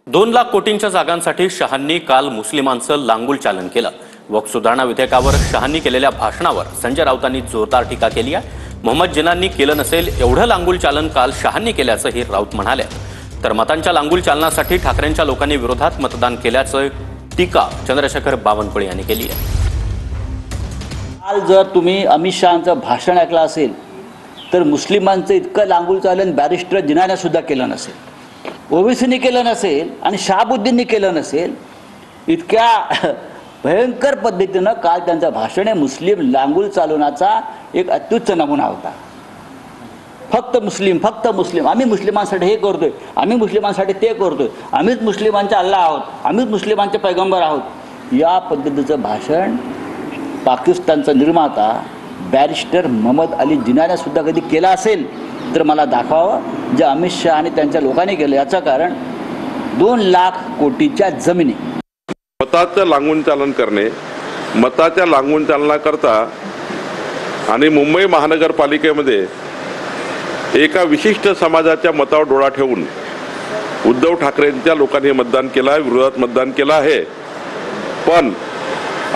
2 लाख कोटींच्या जागांसाठी शहांनी काल मुस्लिमांचं लांगुल चालन केलं। वक्फ सुधारणा विधेयकावर शहांनी केलेल्या भाषणावर संजय राऊतांनी जोरदार टीका केली आहे। मोहम्मद जिनांनी केलं नसेल एवढं लांगुल चालन काल शहांनी केल्याचंही राऊत म्हणाले। तर मतांच्या लांगुल चालनासाठी ठाकरेंच्या लोकांनी विरोधात मतदान केल्याचं टीका चंद्रशेखर बावनकुळे यांनी केली आहे। काल जर तुम्ही अमित शहांचं भाषण ऐकलं असेल तर मुस्लिमांचं इतकं लांगुल चालन बॅरिस्टर जिनाने सुद्धा केलं नसेल, ओबीसीने केलं नसेल आणि शहाबुद्दीनने केलं नसेल। इतक्या भयंकर पद्धतीनं काल त्यांचं भाषण मुस्लिम लांगुल चालवण्याचा एक अत्युच्च नमुना होता। फक्त मुस्लिम, आम्ही मुस्लिमांसाठी हे करतोय, आम्ही मुस्लिमांसाठी ते करतोय, आम्हीच मुस्लिमांचे अल्लाह आहोत, आम्हीच मुस्लिमांचे पैगंबर आहोत। या पद्धतीचं भाषण पाकिस्तानचा निर्माता बॅरिस्टर मोहम्मद अली जिनाने सुद्धा कधी केला असेल तर मला दाखवावं। जे अमित शहा आणि त्यांच्या लोकांनी केलं याचं कारण 2 लाख कोटीच्या जमिनी मताचं लांगून चालन करणे, मताच्या लांगून चालनाकरता आणि मुंबई महानगरपालिकेमध्ये एका विशिष्ट समाजाच्या मतावर डोळा ठेवून उद्धव ठाकरेंच्या लोकांनी मतदान केलं आहे, विरोधात मतदान केलं आहे। पण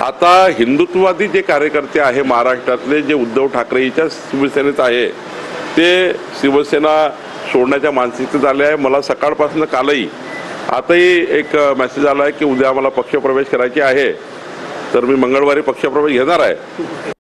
आता हिंदुत्ववादी जे कार्यकर्ते आहे महाराष्ट्रातले, जे उद्धव ठाकरेच्या शिवसेनेत आहे, ते शिवसेना सोडण्याच्या मानसिकतेत आले आहे। मला सकाळपासून कालही आताही एक मेसेज आला आहे की उद्या मला पक्षप्रवेश करायची आहे, तर मी मंगळवारी पक्षप्रवेश घेणार आहे।